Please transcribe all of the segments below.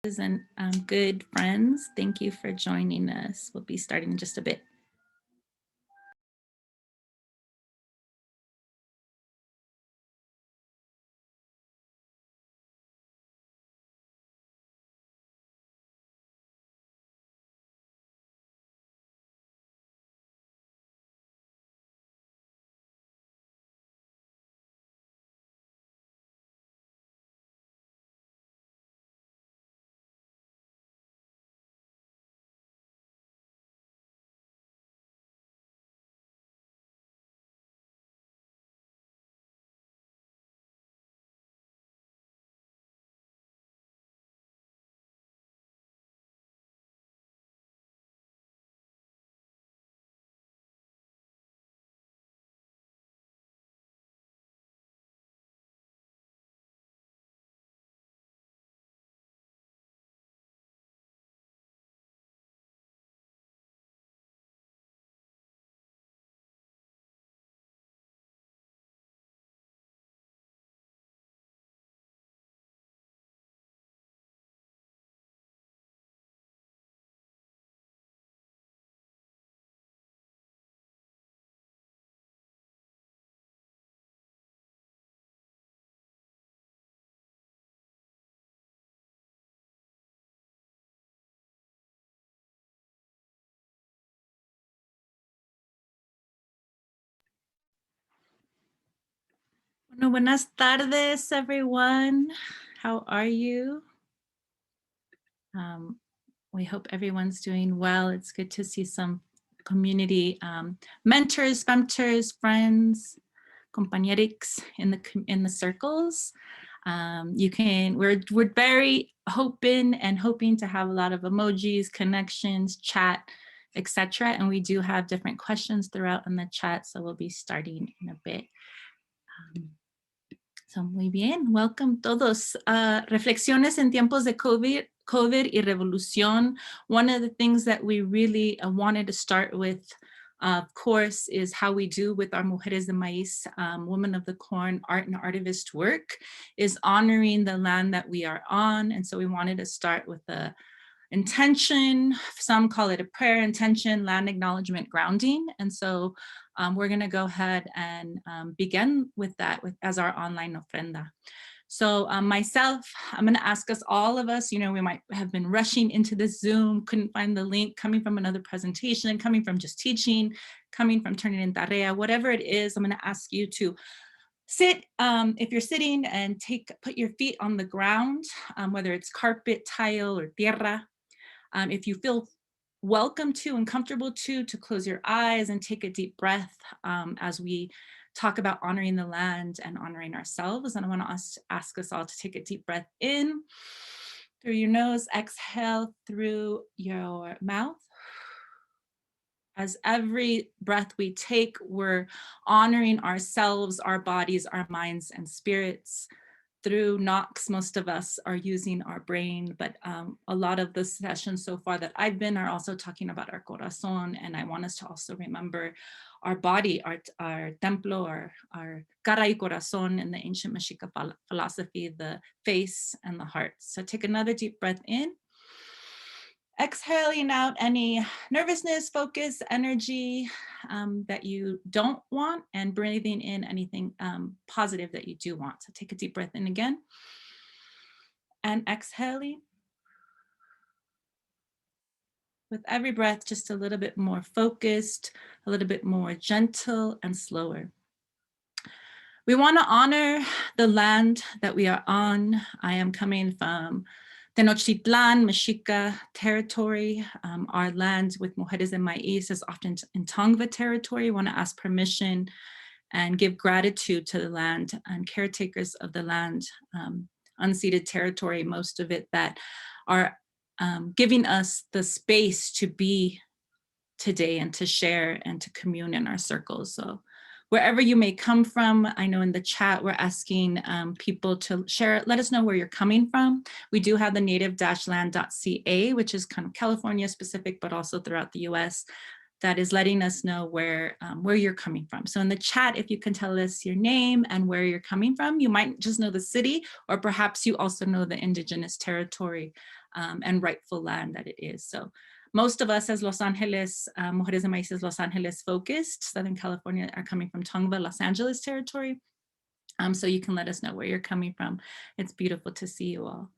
And good friends, thank you for joining us. We'll be starting in just a bit. Bueno, buenas tardes, everyone. How are you? We hope everyone's doing well. It's good to see some community mentors, femtors, friends, compañerics in the circles. We're very open and hoping to have a lot of emojis, connections, chat, etc. And we do have different questions throughout in the chat, so we'll be starting in a bit. So muy bien, welcome todos. Reflexiones en tiempos de COVID y Revolución. One of the things that we really wanted to start with, of course, is how we do with our Mujeres de Maiz, Women of the Corn art and artivist work, is honoring the land that we are on. And so we wanted to start with the intention, some call it a prayer, intention, land acknowledgement, grounding. And so we're going to go ahead and begin with that as our online ofrenda. So myself, I'm going to ask us, all of us, we might have been rushing into this Zoom, couldn't find the link, coming from another presentation, coming from just teaching, coming from turning in tarea, whatever it is, I'm going to ask you to sit, if you're sitting, and put your feet on the ground, whether it's carpet, tile, or tierra. If you feel welcome to and comfortable to close your eyes and take a deep breath as we talk about honoring the land and honoring ourselves. And I want to ask us all to take a deep breath in through your nose, exhale through your mouth. As every breath we take, we're honoring ourselves, our bodies, our minds, and spirits. Through NACCS, most of us are using our brain, but a lot of the sessions so far that I've been are also talking about our corazón, and I want us to also remember our body, our templo, our cara y corazón in the ancient Mexica philosophy, the face and the heart. So take another deep breath in. Exhaling out any nervousness, focus, energy that you don't want, and breathing in anything positive that you do want. So take a deep breath in again. And exhaling. With every breath, just a little bit more focused, a little bit more gentle and slower. We want to honor the land that we are on. I am coming from Tenochtitlan, Mexica territory. Our land with Mujeres de Maiz is often in Tongva territory. We want to ask permission and give gratitude to the land and caretakers of the land, unceded territory, most of it, that are giving us the space to be today and to share and to commune in our circles. So wherever you may come from, I know in the chat we're asking people to share, let us know where you're coming from. We do have the native-land.ca, which is kind of California specific, but also throughout the US, that is letting us know where you're coming from. So in the chat, if you can tell us your name and where you're coming from, you might just know the city, or perhaps you also know the indigenous territory and rightful land that it is. So most of us as Los Angeles, Mujeres de Maiz is Los Angeles focused. Southern California are coming from Tongva, Los Angeles territory. So you can let us know where you're coming from. It's beautiful to see you all.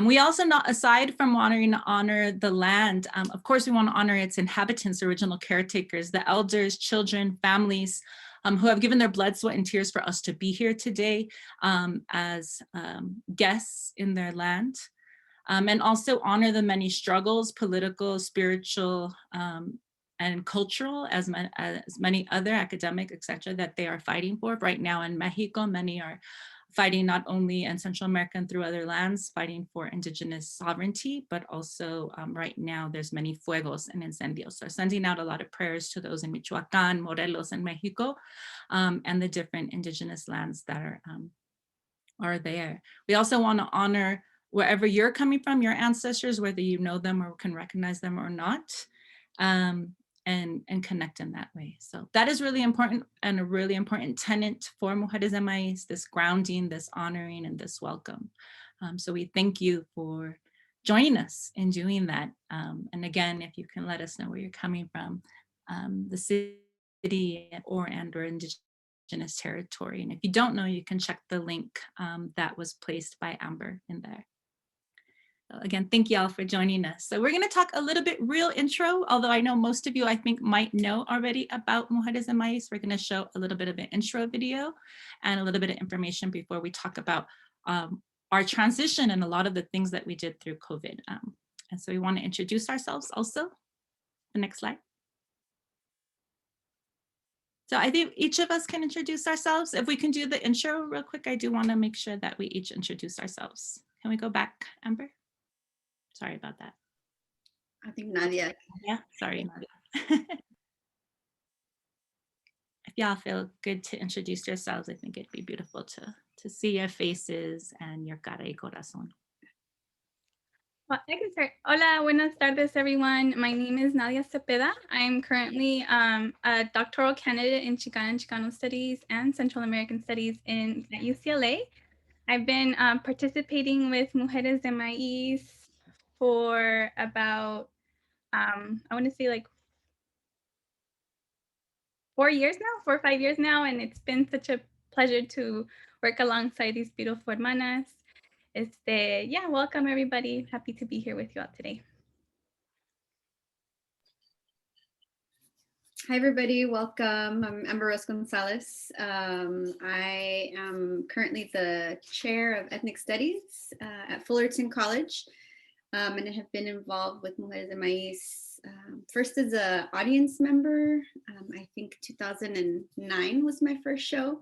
We also, aside from wanting to honor the land, of course, we want to honor its inhabitants, original caretakers, the elders, children, families, who have given their blood, sweat, and tears for us to be here today as guests in their land. And also honor the many struggles, political, spiritual, and cultural, as many other academic, etc., that they are fighting for. Right now in Mexico, many are fighting not only in Central America and through other lands, fighting for indigenous sovereignty, but also right now there's many fuegos and incendios. So sending out a lot of prayers to those in Michoacán, Morelos, and Mexico, and the different indigenous lands that are there. We also want to honor wherever you're coming from, your ancestors, whether you know them or can recognize them or not, and connect in that way. So that is really important, and a really important tenet for Mujeres de Maiz, this grounding, this honoring, and this welcome. So we thank you for joining us in doing that. And again, if you can let us know where you're coming from, the city or indigenous territory. And if you don't know, you can check the link that was placed by Amber in there. Again, thank you all for joining us. So we're going to talk a little bit real intro, although I know most of you, I think, might know already about Mujeres de Maiz. We're going to show a little bit of an intro video and a little bit of information before we talk about our transition and a lot of the things that we did through COVID. And so we want to introduce ourselves also. The next slide. So I think each of us can introduce ourselves. If we can do the intro real quick, I do want to make sure that we each introduce ourselves. Can we go back, Amber? Sorry about that. I think Nadia. Yeah, sorry, Nadia. If y'all feel good to introduce yourselves, I think it'd be beautiful to see your faces and your cara y corazón. Well, I can start. Hola, buenas tardes, everyone. My name is Nadia Zepeda. I'm currently a doctoral candidate in Chicana and Chicano Studies and Central American Studies at UCLA. I've been participating with Mujeres de Maiz for about, I want to say like 4 years now, 4 or 5 years now, and it's been such a pleasure to work alongside these beautiful hermanas. Yeah, welcome everybody. Happy to be here with you all today. Hi everybody, welcome. I'm Amber González. I am currently the chair of ethnic studies at Fullerton College, and I have been involved with Mujeres de Maiz first as an audience member. I think 2009 was my first show,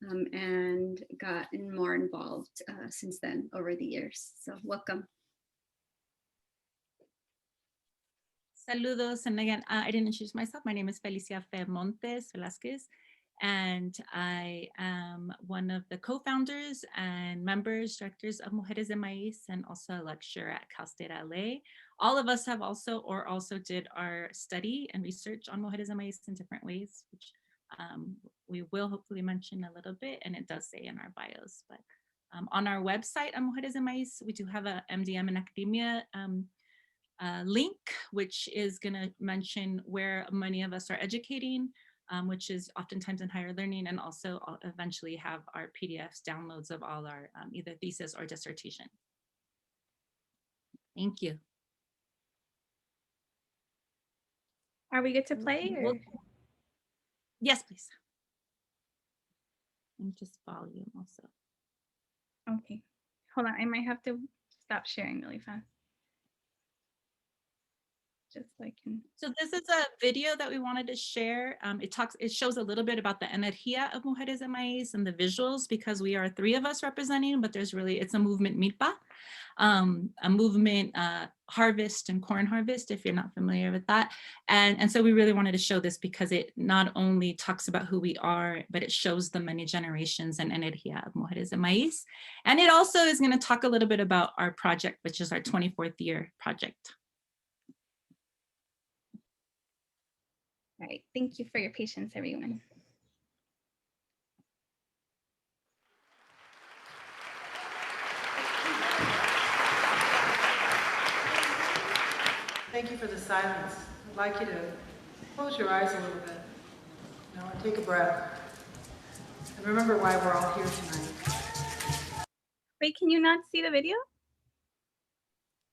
and gotten more involved since then over the years. So welcome. Saludos, and again, I didn't introduce myself. My name is Felicia Montes Velasquez, and I am one of the co-founders and members, directors of Mujeres de Maiz, and also a lecturer at Cal State LA. All of us have also did our study and research on Mujeres de Maiz in different ways, which we will hopefully mention a little bit, and it does say in our bios. But on our website on Mujeres de Maiz, we do have a MDM in academia link, which is going to mention where many of us are educating, which is oftentimes in higher learning, and also I'll eventually have our PDFs, downloads of all our either thesis or dissertation. Thank you. Are we good to play? Or? Yes, please. And just volume also. Okay, hold on. I might have to stop sharing really fast. Just so I can. So this is a video that we wanted to share. It shows a little bit about the energía of Mujeres de Maiz and the visuals, because we are 3 of us representing, but it's a movement milpa, a movement harvest and corn harvest, if you're not familiar with that. And so we really wanted to show this because it not only talks about who we are, but it shows the many generations and energía of Mujeres de Maiz. And it also is going to talk a little bit about our project, which is our 24th year project. All right, thank you for your patience, everyone. Thank you for the silence. I'd like you to close your eyes a little bit, and take a breath. And remember why we're all here tonight. Wait, can you not see the video?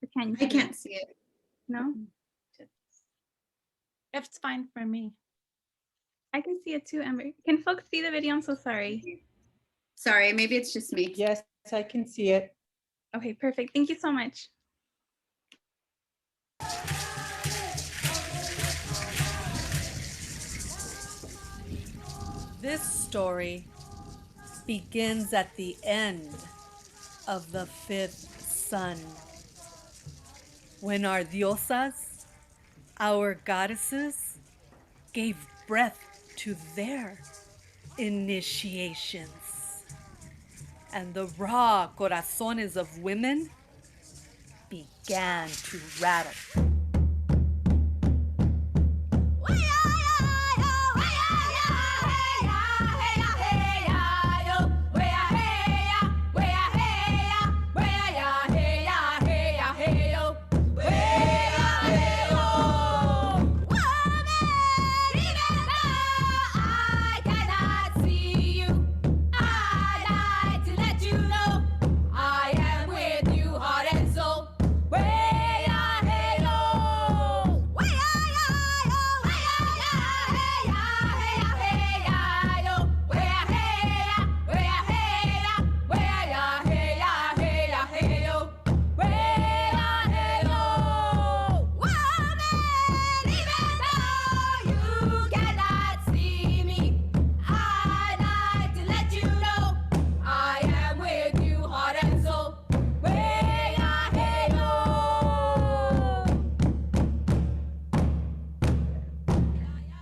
Or can you? I can't see it. No? It's fine for me. I can see it too, Amber. Can folks see the video? I'm so sorry. Sorry, maybe it's just me. Yes, I can see it. Okay, perfect. Thank you so much. This story begins at the end of the fifth sun, when our diosas, our goddesses, gave breath to their initiations. And the raw corazones of women began to rattle.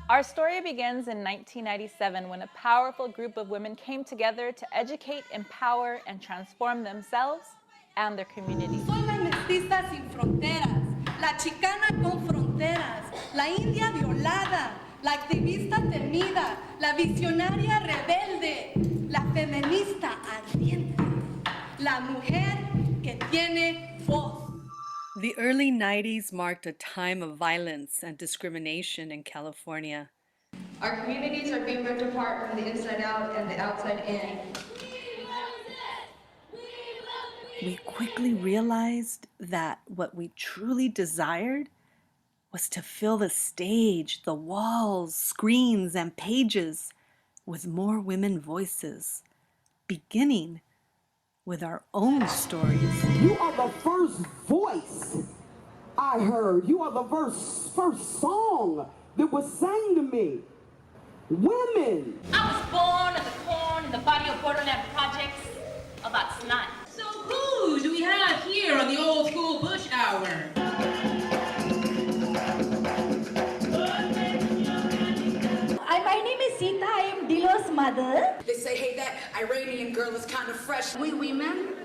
Our story begins in 1997 when a powerful group of women came together to educate, empower, and transform themselves and their communities. Soy la mestiza sin fronteras, la chicana con fronteras, la india violada, la activista temida, la visionaria rebelde, la feminista ardiente, la mujer que tiene voz. The early 90s marked a time of violence and discrimination in California. Our communities are being ripped apart from the inside out and the outside in. We quickly realized that what we truly desired was to fill the stage, the walls, screens, and pages with more women voices, beginning with our own stories. You are the first voice I heard. You are the first song that was sang to me. Women. I was born in the corn in the Barrio Borderland projects about snot. So who do we have here on the old school Bush Hour? My name is Sita. I am Dilo's mother. They say, hey, that Iranian girl is kind of fresh. We women,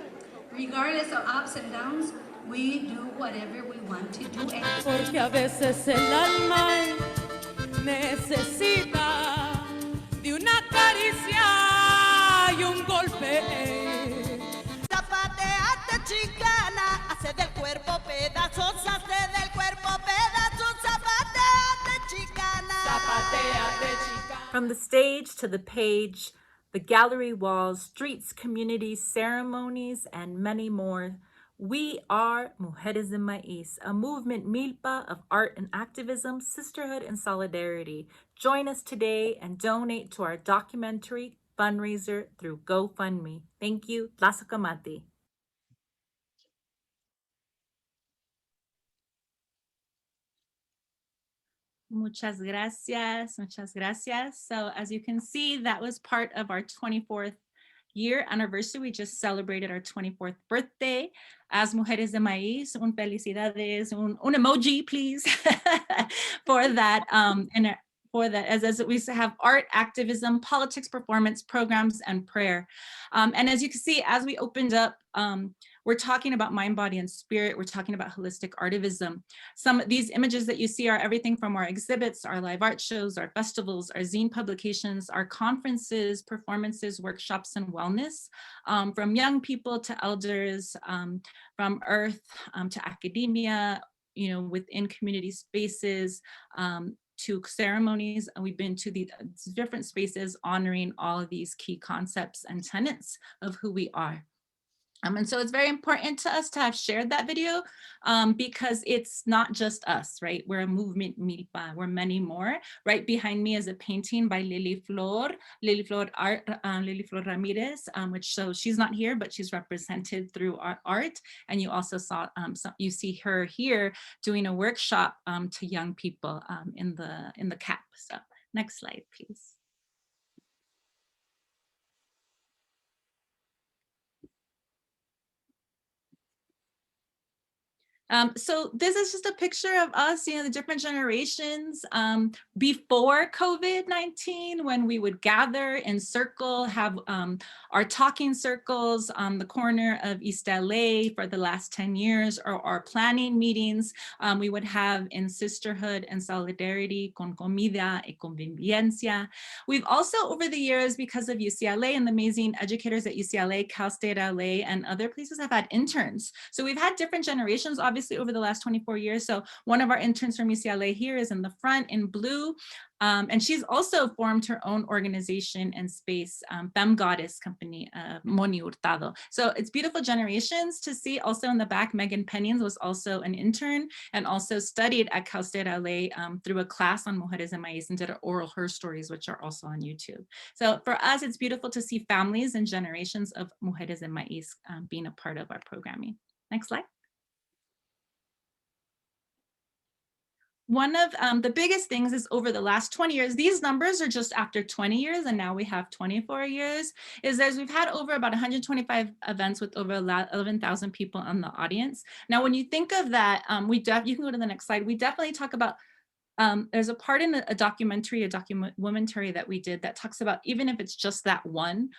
regardless of ups and downs, we do whatever we want to do. Porque a veces el alma necesita de una caricia y un golpe. Zapateate, chicana, hace del cuerpo pedazos, hace del cuerpo pedazos. Zapateate, chicana. Zapateate, chicana. From the stage to the page, the gallery walls, streets, communities, ceremonies, and many more, we are Mujeres de Maiz, a movement milpa of art and activism, sisterhood, and solidarity. Join us today and donate to our documentary fundraiser through GoFundMe. Thank you. Tlazokamati. Muchas gracias. Muchas gracias. So as you can see, that was part of our 24th year anniversary. We just celebrated our 24th birthday as Mujeres de Maiz. Un felicidades, un emoji, please, for that. For that, as we have art, activism, politics, performance, programs, and prayer. And as you can see, as we opened up, we're talking about mind, body, and spirit. We're talking about holistic artivism. Some of these images that you see are everything from our exhibits, our live art shows, our festivals, our zine publications, our conferences, performances, workshops, and wellness, from young people to elders, from earth to academia, within community spaces, to ceremonies, and we've been to the different spaces honoring all of these key concepts and tenets of who we are. And so it's very important to us to have shared that video because it's not just us, right? We're a movement, Milpa, we're many more. Right behind me is a painting by Lily Flor Ramirez, which shows she's not here, but she's represented through our art. And you also saw, you see her here doing a workshop to young people in the CAP. So next slide, please. So this is just a picture of us, the different generations before COVID-19, when we would gather in circle, have our talking circles on the corner of East LA for the last 10 years, or our planning meetings we would have in sisterhood and solidarity, con comida y convivencia. We've also, over the years, because of UCLA and the amazing educators at UCLA, Cal State LA, and other places, have had interns. So we've had different generations, obviously, over the last 24 years. So one of our interns from UCLA here is in the front in blue. And she's also formed her own organization and space, Femme Goddess Company, Moni Hurtado. So it's beautiful generations to see. Also in the back, Megan Pennings was also an intern and also studied at Cal State LA through a class on Mujeres de Maiz and did oral her stories, which are also on YouTube. So for us, it's beautiful to see families and generations of Mujeres de Maiz being a part of our programming. Next slide. One of the biggest things is over the last 20 years, these numbers are just after 20 years, and now we have 24 years, is that we've had over about 125 events with over 11,000 people in the audience. Now, when you think of that, you can go to the next slide. We definitely talk about, there's a part in a documentary that we did that talks about, even if it's just that one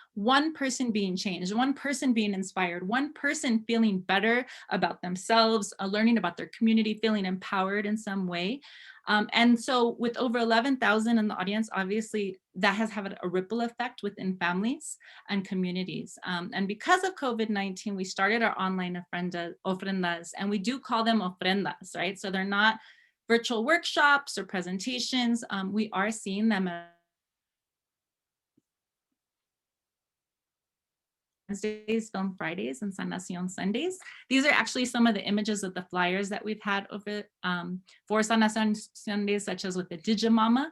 person being changed, one person being inspired, one person feeling better about themselves, learning about their community, feeling empowered in some way. And so with over 11,000 in the audience, obviously that has had a ripple effect within families and communities. And because of COVID-19, we started our online ofrendas, and we do call them ofrendas, right? So they're not virtual workshops or presentations. We are seeing them Wednesdays, Film Fridays, and Sanación Sundays. These are actually some of the images of the flyers that we've had over for Sanación Sundays, such as with the Digimama,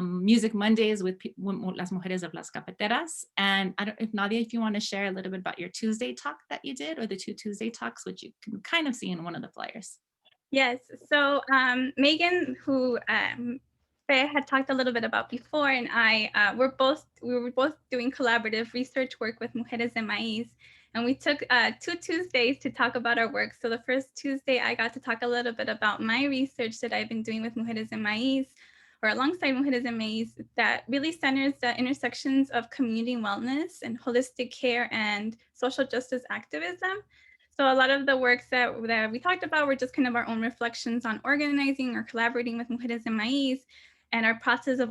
Music Mondays with Las Mujeres de las Cafeteras. And I don't know if Nadia, if you want to share a little bit about your Tuesday talk that you did, or the 2 Tuesday talks, which you can kind of see in one of the flyers. Yes, so Megan, who Faye had talked a little bit about before, and I we were both doing collaborative research work with Mujeres de Maiz, and we took 2 Tuesdays to talk about our work. So the first Tuesday, I got to talk a little bit about my research that I've been doing with Mujeres de Maiz, or alongside Mujeres de Maiz, that really centers the intersections of community wellness and holistic care and social justice activism. So a lot of the works that we talked about were just kind of our own reflections on organizing or collaborating with Mujeres de Maiz, and our process of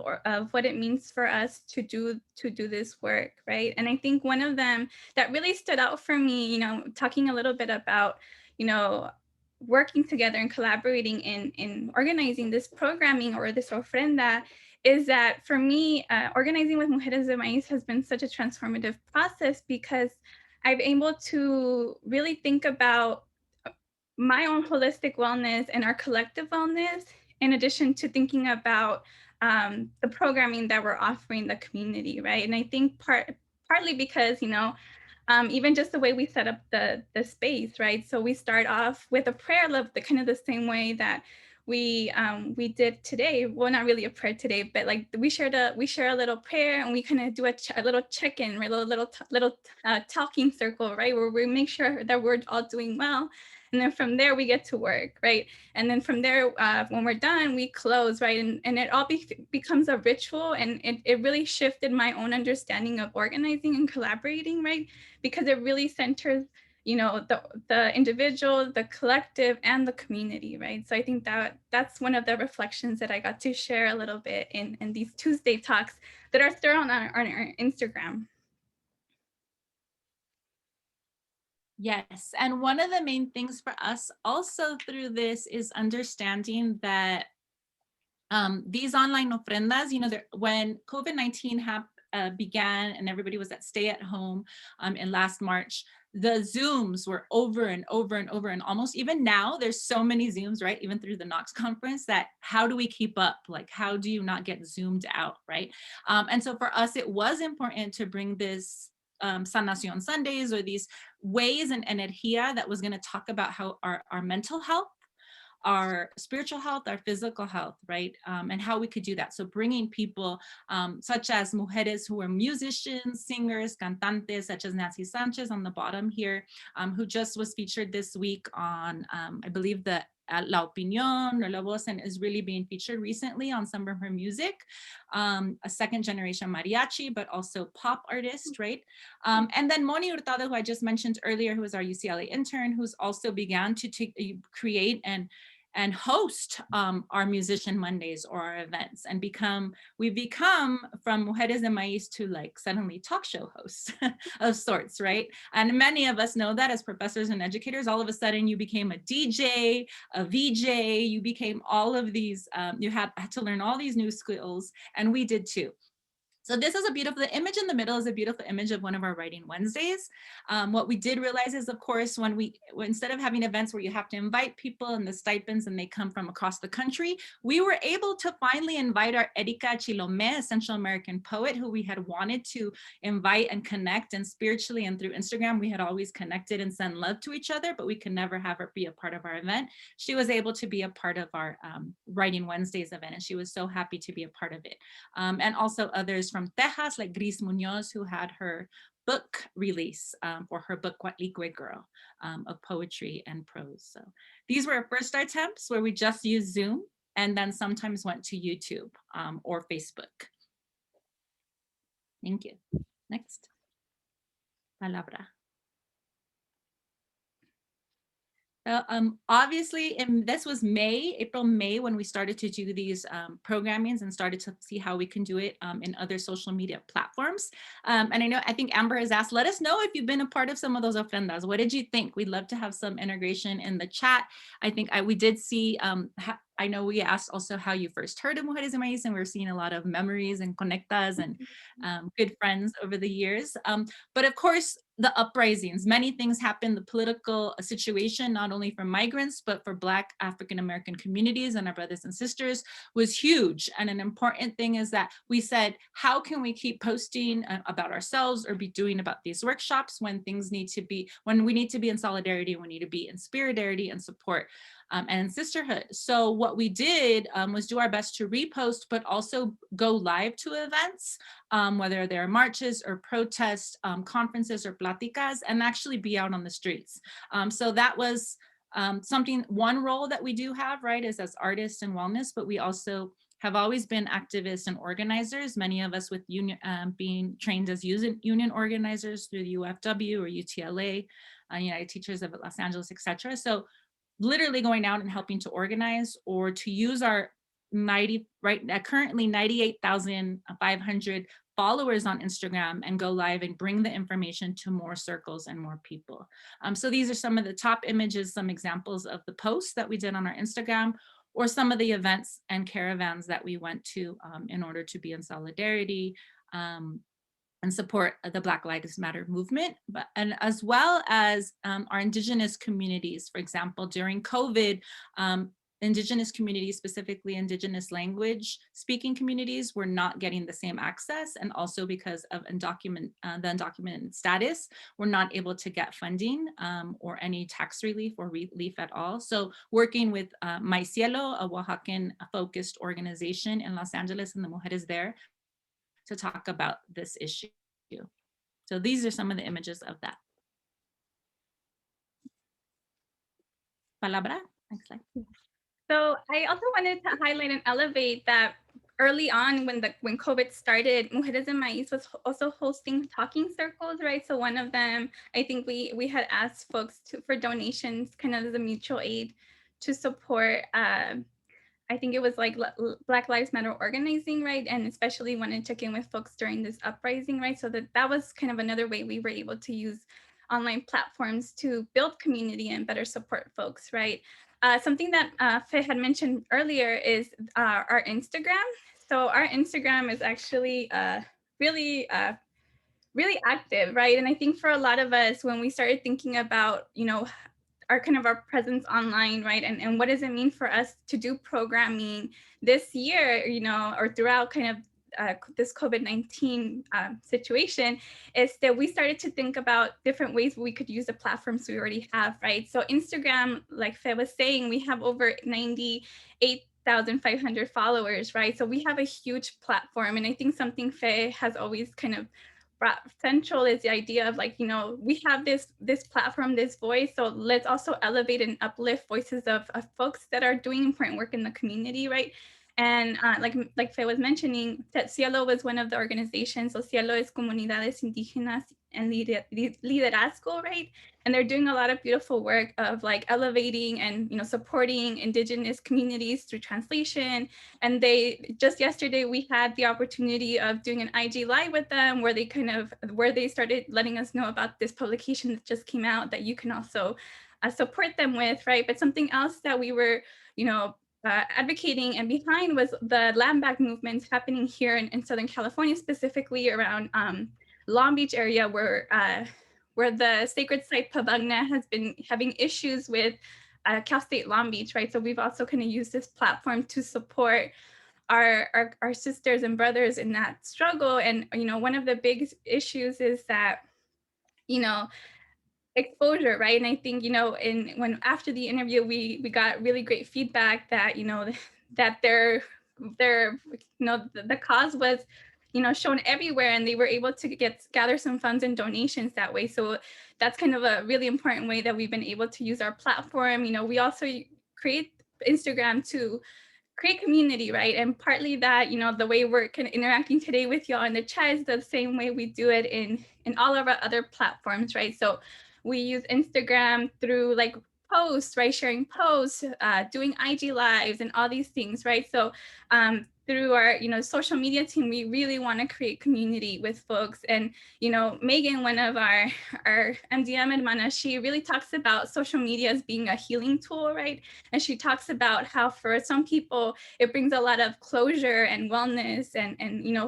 what it means for us to do this work, right? And I think one of them that really stood out for me, talking a little bit about, working together and collaborating in organizing this programming or this ofrenda, is that for me, organizing with Mujeres de Maiz has been such a transformative process, because I've been able to really think about my own holistic wellness and our collective wellness, in addition to thinking about the programming that we're offering the community, right? And I think partly because, even just the way we set up the space, right? So we start off with a prayer, kind of the same way that we did today. Well, not really a prayer today, but like we share a little prayer, and we kind of do a little check-in, right? A little talking circle, right? Where we make sure that we're all doing well. And then from there, we get to work, right? And then from there, when we're done, we close, right? And it all becomes a ritual. And it really shifted my own understanding of organizing and collaborating, right? Because it really centers, the individual, the collective, and the community, right? So I think that's one of the reflections that I got to share a little bit in these Tuesday talks that are still on our Instagram. Yes, and one of the main things for us also through this is understanding that these online ofrendas, you know, when COVID-19 began and everybody was at stay at home in last March, the Zooms were over and over and over. And almost even now, there's so many Zooms, right? Even through the NACCS conference, that how do we keep up? Like, how do you not get Zoomed out, right? And so for us, it was important to bring this Sanación Sundays, or these ways and energía that was going to talk about how our mental health, our spiritual health, our physical health, right? And how we could do that. So bringing people such as mujeres who are musicians, singers, cantantes, such as Nancy Sanchez on the bottom here, who just was featured this week on, I believe, the La Opinión or La Voz, and is really being featured recently on some of her music. A second generation mariachi, but also pop artist, right? And then Moni Hurtado, who I just mentioned earlier, who is our UCLA intern, who's also began to create and host our Musician Mondays or our events, and we've become from Mujeres de Maiz to like suddenly talk show hosts of sorts, right? And many of us know that as professors and educators, all of a sudden you became a DJ, a VJ, you became all of these, you had to learn all these new skills, and we did too. So this is the image in the middle is a beautiful image of one of our Writing Wednesdays. What we did realize is, of course, instead of having events where you have to invite people and the stipends and they come from across the country, we were able to finally invite our Erika Chilome, a Central American poet who we had wanted to invite and connect, and spiritually and through Instagram, we had always connected and sent love to each other, but we could never have her be a part of our event. She was able to be a part of our Writing Wednesdays event, and she was so happy to be a part of it. And also others from Texas, like Gris Munoz, who had her book release for her book Cuatlicue Girl, of poetry and prose. So these were our first attempts where we just used Zoom, and then sometimes went to YouTube or Facebook. Thank you. Next. Palabra. Obviously, this was April, May, when we started to do these programmings and started to see how we can do it in other social media platforms. And I think Amber has asked, let us know if you've been a part of some of those ofrendas. What did you think? We'd love to have some integration in the chat. I think we did see, I know we asked also how you first heard of Mujeres de Maiz, and we're seeing a lot of memories and conectas and good friends over the years. But of course, the uprisings, many things happened. The political situation, not only for migrants, but for Black African-American communities and our brothers and sisters, was huge. And an important thing is that we said, how can we keep posting about ourselves or be doing about these workshops when we need to be in solidarity, we need to be in spiritarity and support and sisterhood. So what we did was do our best to repost, but also go live to events, whether they're marches or protests, conferences or platicas, and actually be out on the streets. So that was one role that we do have, right, is as artists and wellness, but we also have always been activists and organizers, many of us with union, being trained as union organizers through the UFW or UTLA, United Teachers of Los Angeles, etc. So literally going out and helping to organize or to use our currently 98,500 followers on Instagram and go live and bring the information to more circles and more people. So these are some of the top images, some examples of the posts that we did on our Instagram, or some of the events and caravans that we went to in order to be in solidarity and support the Black Lives Matter movement, and as well as our Indigenous communities. For example, during COVID, Indigenous communities, specifically Indigenous language speaking communities, were not getting the same access, and also because of the undocumented status, were not able to get funding or any tax relief or relief at all. So working with My Cielo, a Oaxacan-focused organization in Los Angeles, and the Mujeres there, to talk about this issue. So these are some of the images of that. Palabra, next slide. So I also wanted to highlight and elevate that early on when COVID started, Mujeres de Maiz was also hosting talking circles, right? So one of them, I think we had asked folks for donations, kind of as a mutual aid to support I think it was like Black Lives Matter organizing, right? And especially wanted to check in with folks during this uprising, right? So that was kind of another way we were able to use online platforms to build community and better support folks, right? Something that Fe had mentioned earlier is our Instagram. So our Instagram is actually really active, right? And I think for a lot of us, when we started thinking about, our presence online, right? And what does it mean for us to do programming this year, or throughout kind of this COVID-19 situation, is that we started to think about different ways we could use the platforms we already have, right? So Instagram, like Fe was saying, we have over 98,500 followers, right? So we have a huge platform. And I think something Fe has always kind of brought central is the idea of like, we have this platform, this voice, so let's also elevate and uplift voices of folks that are doing important work in the community, right? And like Fe was mentioning, that Cielo was one of the organizations. So Cielo is Comunidades Indígenas and Liderazgo, right? And they're doing a lot of beautiful work of like elevating and supporting indigenous communities through translation. And they just yesterday we had the opportunity of doing an IG live with them where they started letting us know about this publication that just came out that you can also support them with, right? But something else that we were advocating and behind was the land back movements happening here in Southern California, specifically around Long Beach area where the sacred site Pavagna has been having issues with Cal State Long Beach, right? So we've also kind of used this platform to support our sisters and brothers in that struggle. And, one of the big issues is that, exposure, right? And I think, when after the interview, we got really great feedback that, that the cause was, shown everywhere, and they were able to gather some funds and donations that way. So that's kind of a really important way that we've been able to use our platform. We also create Instagram to create community, right? And partly that, the way we're kind of interacting today with y'all in the chat is the same way we do it in all of our other platforms, right? So we use Instagram through like posts, right? Sharing posts, doing IG lives and all these things, right? So through our, social media team, we really want to create community with folks. And, Megan, one of our MDM hermana, she really talks about social media as being a healing tool, right? And she talks about how for some people, it brings a lot of closure and wellness and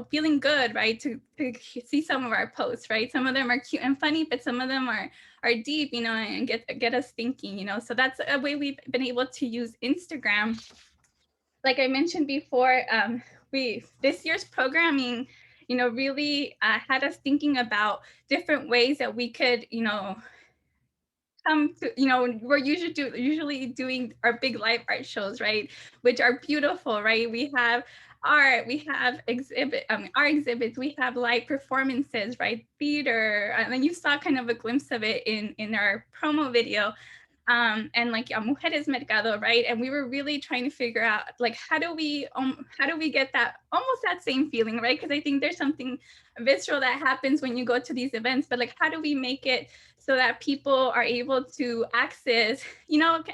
feeling good, right? To see some of our posts, right? Some of them are cute and funny, but some of them are deep, and get us thinking, So that's a way we've been able to use Instagram. Like I mentioned before, this year's programming, really had us thinking about different ways that we could, come to, we're usually doing our big live art shows, right? Which are beautiful, right? We have art, we have art exhibits, we have live performances, right? Theater, and you saw kind of a glimpse of it in our promo video. And like Mujeres Mercado, right? And we were really trying to figure out like how do we get that almost that same feeling, right? Because I think there's something visceral that happens when you go to these events, but like how do we make it so that people are able to access, kind of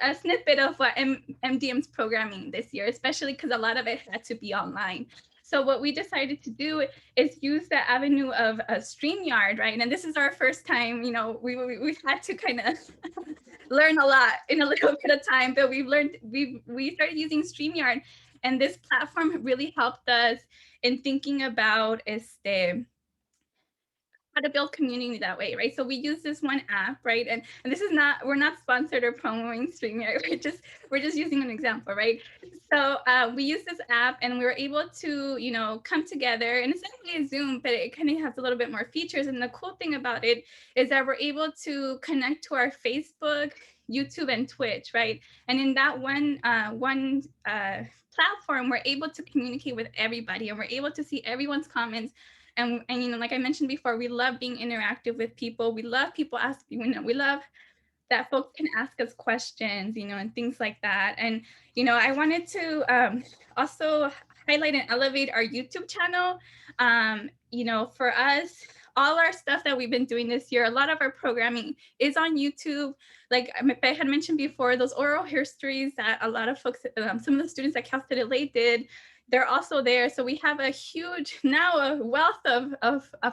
a snippet of what MDM's programming this year, especially because a lot of it had to be online. So what we decided to do is use the avenue of a StreamYard, right? And this is our first time, we've had to kind of learn a lot in a little bit of time, but we started using StreamYard, and this platform really helped us in thinking about how to build community that way, right? So we use this one app, right? And this is we're not sponsored or promoting StreamYard, we're just using an example, right? So we use this app and we were able to, come together, and it's definitely a Zoom, but it kind of has a little bit more features. And the cool thing about it is that we're able to connect to our Facebook, YouTube, and Twitch, right? And in that one platform, we're able to communicate with everybody, and we're able to see everyone's comments. And like I mentioned before, we love being interactive with people. We love people asking, we love that folks can ask us questions, and things like that. And, I wanted to also highlight and elevate our YouTube channel. For us, all our stuff that we've been doing this year, a lot of our programming is on YouTube. Like I had mentioned before, those oral histories that a lot of folks, some of the students at Cal State LA did, they're also there. So we have a huge, now a wealth of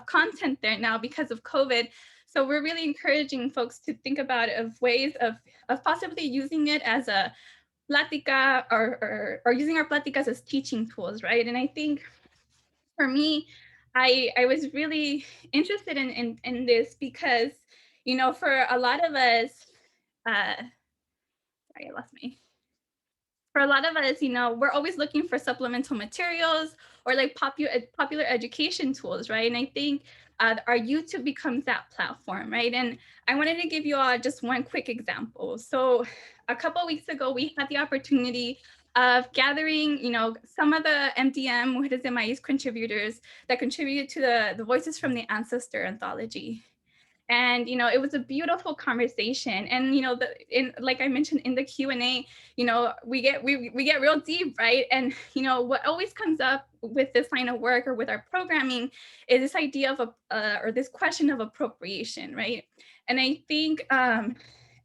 content there now because of COVID. So we're really encouraging folks to think about of ways of possibly using it as a platica or using our platicas as teaching tools, right? And I think for me, I was really interested in this because, you know, for a lot of us, sorry, I lost my, for a lot of us, you know, we're always looking for supplemental materials or like popular education tools, right? And I think our YouTube becomes that platform, right? And I wanted to give you all just one quick example. So a couple of weeks ago, we had the opportunity of gathering, you know, some of the MDM Mujeres de Maiz contributors that contributed to the Voices from the Ancestor anthology. And, you know, it was a beautiful conversation. And, you know, like I mentioned in the Q&A, you know, we get real deep, right? And, you know, what always comes up with this line of work or with our programming is this idea of or this question of appropriation, right? And I think, and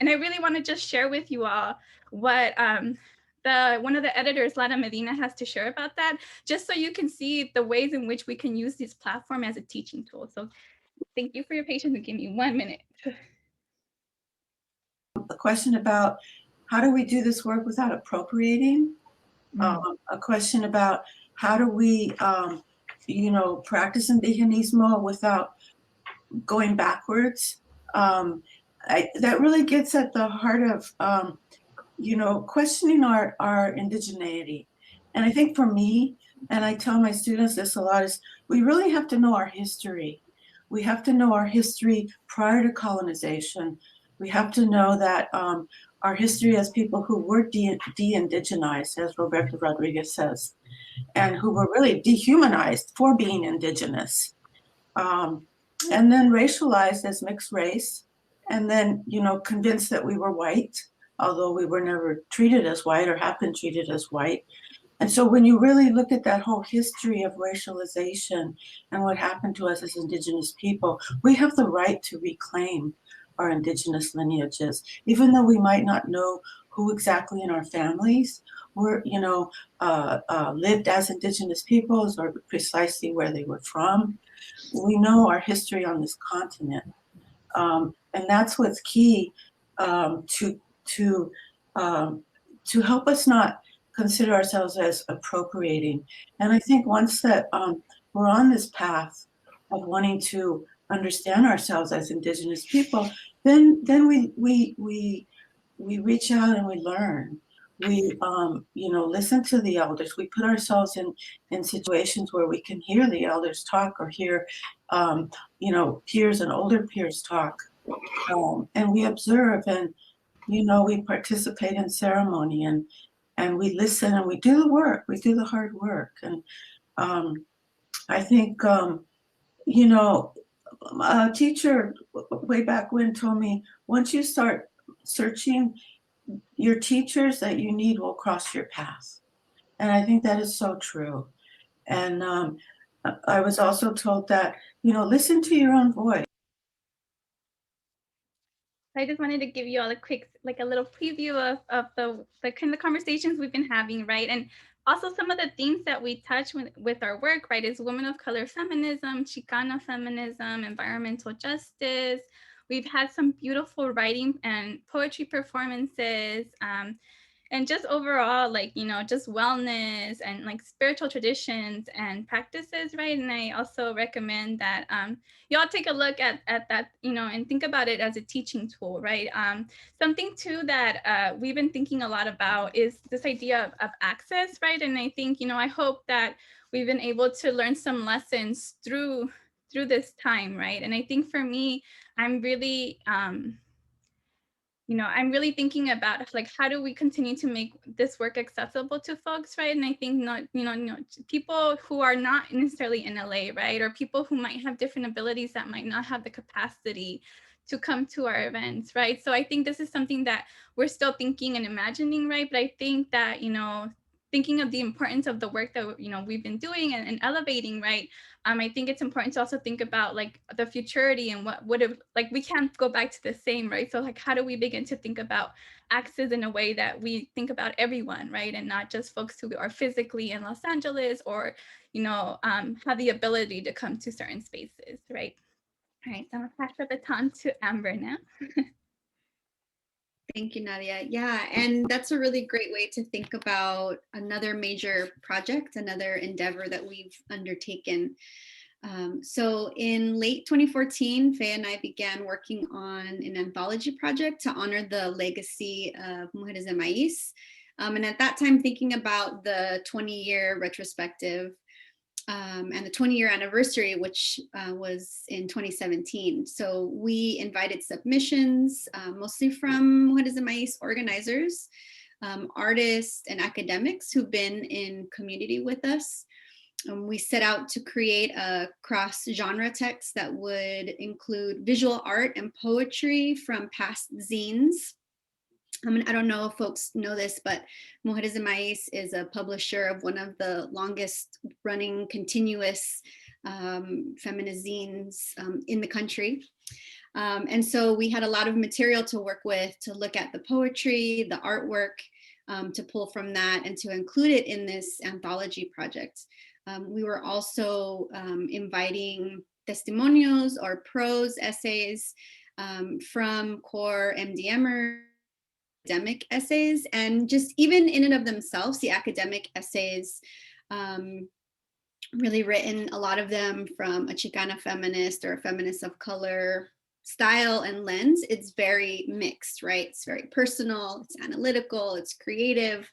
I really want to just share with you all what one of the editors, Lara Medina, has to share about that, just so you can see the ways in which we can use this platform as a teaching tool. So thank you for your patience and give me 1 minute. A question about how do we do this work without appropriating? A question about how do we, you know, practice indigenismo without going backwards? That really gets at the heart of, you know, questioning our indigeneity. And I think for me, and I tell my students this a lot, is we really have to know our history. We have to know our history prior to colonization. We have to know that our history as people who were de-indigenized, as Roberto Rodriguez says, and who were really dehumanized for being indigenous, and then racialized as mixed race, and then, you know, convinced that we were white, although we were never treated as white or have been treated as white. And so when you really look at that whole history of racialization and what happened to us as indigenous people, we have the right to reclaim our indigenous lineages, even though we might not know who exactly in our families were, you know, lived as indigenous peoples or precisely where they were from. We know our history on this continent. And that's what's key to help us not consider ourselves as appropriating. And I think once that we're on this path of wanting to understand ourselves as indigenous people, then we reach out and we learn. We you know, listen to the elders. We put ourselves in situations where we can hear the elders talk or hear you know, peers and older peers talk, and we observe, and you know, we participate in ceremony, and we listen, and we do the work. We do the hard work. And I think you know, a teacher way back when told me, once you start searching, your teachers that you need will cross your path. And I think that is so true. And I was also told that, you know, listen to your own voice. I just wanted to give you all a quick, like a little preview of the kind of conversations we've been having, right? And also some of the themes that we touch with our work, right, is women of color feminism, Chicana feminism, environmental justice. We've had some beautiful writing and poetry performances, and just overall, like, you know, just wellness and like spiritual traditions and practices, right? And I also recommend that y'all take a look at that, you know, and think about it as a teaching tool, right? Something too that we've been thinking a lot about is this idea of access, right? And I think, you know, I hope that we've been able to learn some lessons through this time, right? And I think for me, I'm really, you know, I'm really thinking about like, how do we continue to make this work accessible to folks, right? And I think not, you know, people who are not necessarily in LA, right? Or people who might have different abilities that might not have the capacity to come to our events, right? So I think this is something that we're still thinking and imagining, right? But I think that, you know, thinking of the importance of the work that, you know, we've been doing and elevating, right? I think it's important to also think about like the futurity and what would have, like, we can't go back to the same, right? So like, how do we begin to think about access in a way that we think about everyone, right? And not just folks who are physically in Los Angeles or, you know, have the ability to come to certain spaces, right? All right, so I'm gonna pass the baton to Amber now. Thank you, Nadia. Yeah, and that's a really great way to think about another major project, another endeavor that we've undertaken. So in late 2014, Faye and I began working on an anthology project to honor the legacy of Mujeres de Maiz. And at that time, thinking about the 20-year retrospective and the 20-year anniversary, which was in 2017. So we invited submissions, mostly from Mujeres de Maiz organizers, artists, and academics who've been in community with us. We set out to create a cross-genre text that would include visual art and poetry from past zines. I don't know if folks know this, but Mujeres de Maiz is a publisher of one of the longest running continuous feminist zines in the country. And so we had a lot of material to work with, to look at the poetry, the artwork, to pull from that and to include it in this anthology project. We were also inviting testimonios or prose essays from core MDMers, academic essays, and just even in and of themselves, the academic essays really written, a lot of them from a Chicana feminist or a feminist of color style and lens. It's very mixed, right? It's very personal, it's analytical, it's creative.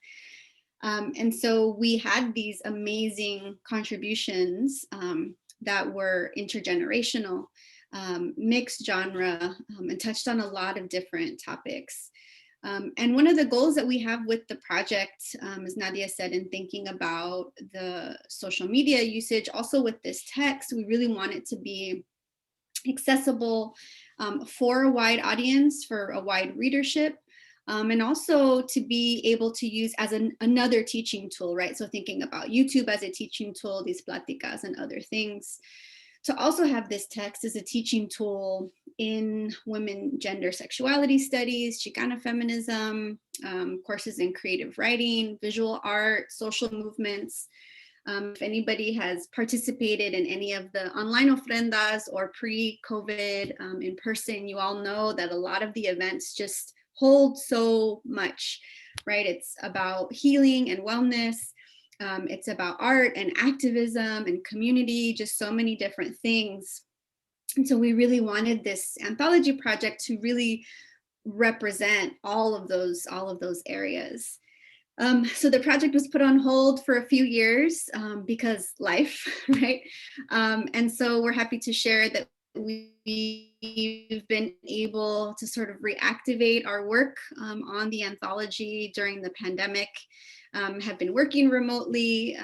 And so we had these amazing contributions that were intergenerational, mixed genre, and touched on a lot of different topics. And one of the goals that we have with the project, as Nadia said, in thinking about the social media usage, also with this text, we really want it to be accessible for a wide audience, for a wide readership, and also to be able to use as another teaching tool, right? So thinking about YouTube as a teaching tool, these platicas and other things. To also have this text as a teaching tool in women, gender, sexuality studies, Chicana feminism, courses in creative writing, visual art, social movements. If anybody has participated in any of the online ofrendas or pre-COVID in person, you all know that a lot of the events just hold so much, right? It's about healing and wellness. It's about art and activism and community, just so many different things. And so we really wanted this anthology project to really represent all of those areas. So the project was put on hold for a few years because life, right? And so we're happy to share that we've been able to sort of reactivate our work on the anthology during the pandemic, have been working remotely.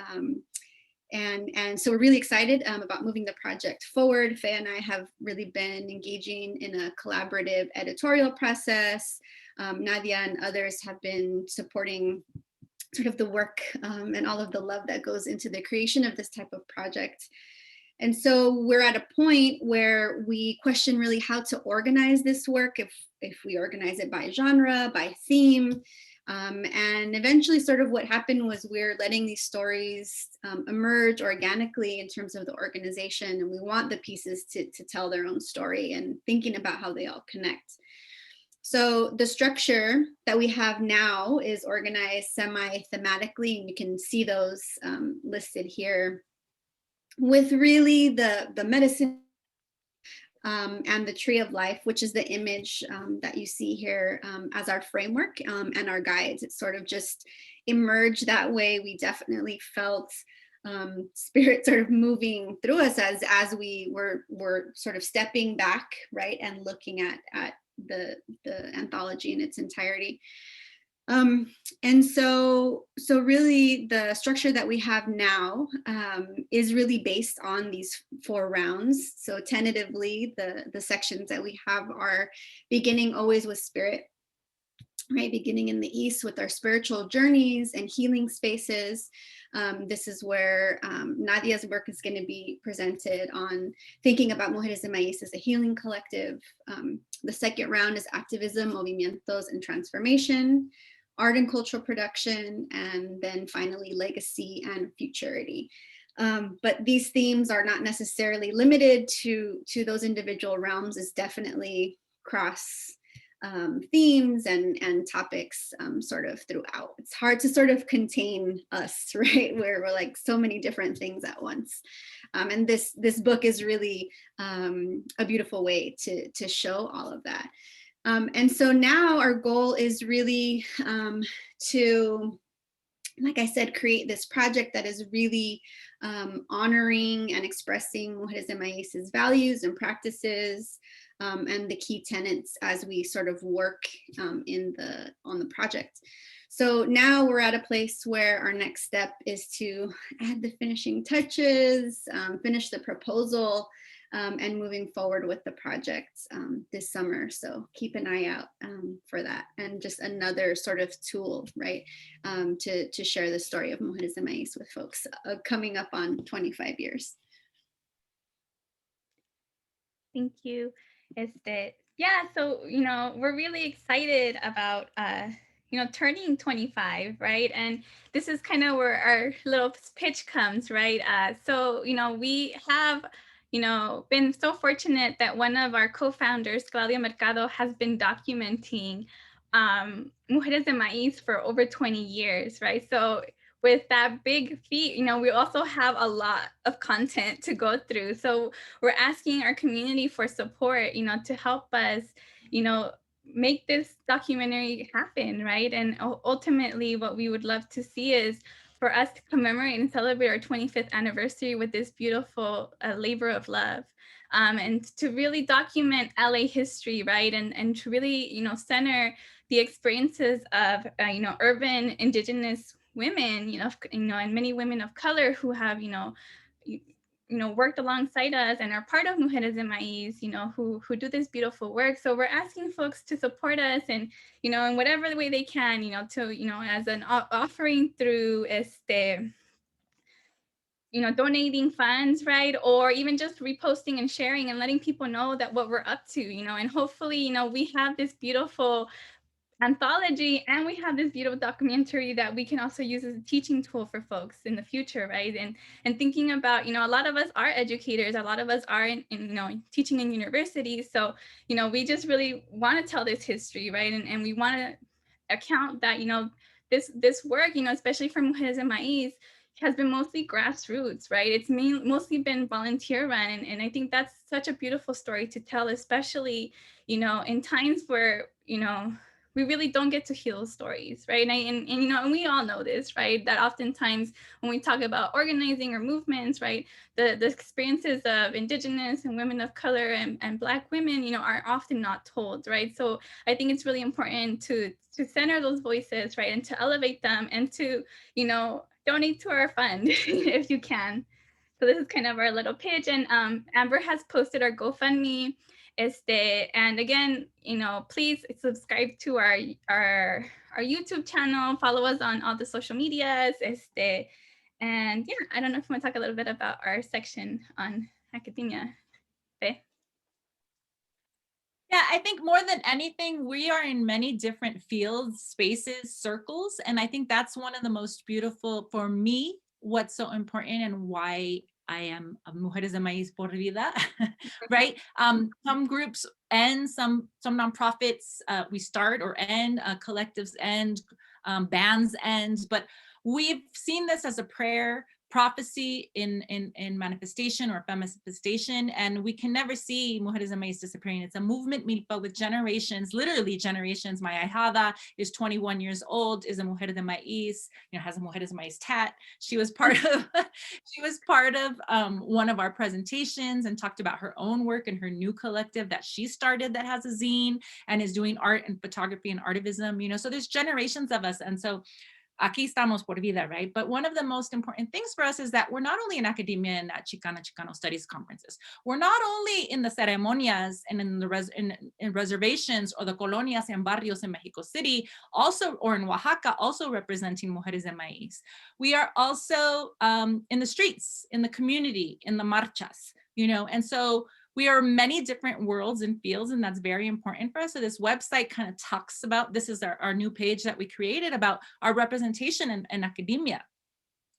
And so we're really excited about moving the project forward. Faye and I have really been engaging in a collaborative editorial process. Nadia and others have been supporting sort of the work and all of the love that goes into the creation of this type of project. And so we're at a point where we question really how to organize this work, if we organize it by genre, by theme. And eventually sort of what happened was we're letting these stories emerge organically in terms of the organization, and we want the pieces to tell their own story and thinking about how they all connect. So the structure that we have now is organized semi-thematically, and you can see those listed here, with really the medicine and the tree of life, which is the image that you see here as our framework and our guides. It sort of just emerged that way. We definitely felt spirit sort of moving through us as we were sort of stepping back, right, and looking at the anthology in its entirety. And so really the structure that we have now is really based on these 4 rounds. So tentatively, the sections that we have are beginning always with spirit, right? Beginning in the East with our spiritual journeys and healing spaces. This is where Nadia's work is going to be presented on thinking about Mujeres de Maiz as a healing collective. The second round is activism, movimientos, and transformation, art and cultural production, and then finally legacy and futurity. But these themes are not necessarily limited to those individual realms. It's definitely cross themes and topics sort of throughout. It's hard to sort of contain us, right? Where we're like so many different things at once. And this book is really a beautiful way to show all of that. And so now our goal is really to, like I said, create this project that is really honoring and expressing Mujeres de Maiz's values and practices, and the key tenets as we sort of work on the project. So now we're at a place where our next step is to add the finishing touches, finish the proposal, and moving forward with the project this summer. So keep an eye out for that. And just another sort of tool, right, to share the story of Mujeres de Maiz with folks coming up on 25 years. Thank you. Yeah, so, we're really excited about, turning 25, right? And this is kind of where our little pitch comes, right? So, we have, been so fortunate that one of our co-founders, Claudia Mercado, has been documenting Mujeres de Maiz for over 20 years, right? So with that big feat, we also have a lot of content to go through. So we're asking our community for support, to help us, make this documentary happen, right? And ultimately what we would love to see is for us to commemorate and celebrate our 25th anniversary with this beautiful labor of love. And to really document LA history, right? And to really, center the experiences of, urban Indigenous women, and many women of color who have, worked alongside us and are part of Mujeres de Maiz, who do this beautiful work. So we're asking folks to support us and, in whatever way they can, to, as an offering through donating funds, right? Or even just reposting and sharing and letting people know that what we're up to, and hopefully, we have this beautiful anthology and we have this beautiful documentary that we can also use as a teaching tool for folks in the future, right? And thinking about, a lot of us are educators, a lot of us are in teaching in universities. So, we just really want to tell this history, right? And we want to account that, this work, especially for Mujeres de Maiz, has been mostly grassroots, right? It's mostly been volunteer run. And I think that's such a beautiful story to tell, especially, in times where, we really don't get to heal stories, right? And we all know this, right? That oftentimes when we talk about organizing or movements, right, the experiences of Indigenous and women of color and Black women, are often not told, right? So I think it's really important to center those voices, right, and to elevate them and to, donate to our fund if you can. So this is kind of our little pitch, and Amber has posted our GoFundMe. And again, please subscribe to our YouTube channel, follow us on all the social medias. And yeah, I don't know if you want to talk a little bit about our section on academia. Okay. Yeah, I think more than anything, we are in many different fields, spaces, circles. And I think that's one of the most beautiful, for me, what's so important and why I am a Mujeres de Maiz por Vida, right? Some groups end, some nonprofits we start or end, collectives end, bands end, but we've seen this as a prayer, prophecy in manifestation or manifestation, and we can never see Mujeres de Maiz disappearing. It's a movement milpa with generations, literally generations. My ahijada is 21 years old, is a Mujer de Maiz, has a Mujeres de Maiz tat. She was part of one of our presentations and talked about her own work and her new collective that she started that has a zine and is doing art and photography and artivism, so there's generations of us. And so aquí estamos por vida, right? But one of the most important things for us is that we're not only in academia and at Chicana, Chicano studies conferences. We're not only in the ceremonias and in the in reservations or the colonias and barrios in Mexico City, also, or in Oaxaca, also representing Mujeres de Maiz. We are also in the streets, in the community, in the marchas, and so we are many different worlds and fields, and that's very important for us. So this website kind of talks about, this is our new page that we created about our representation in academia.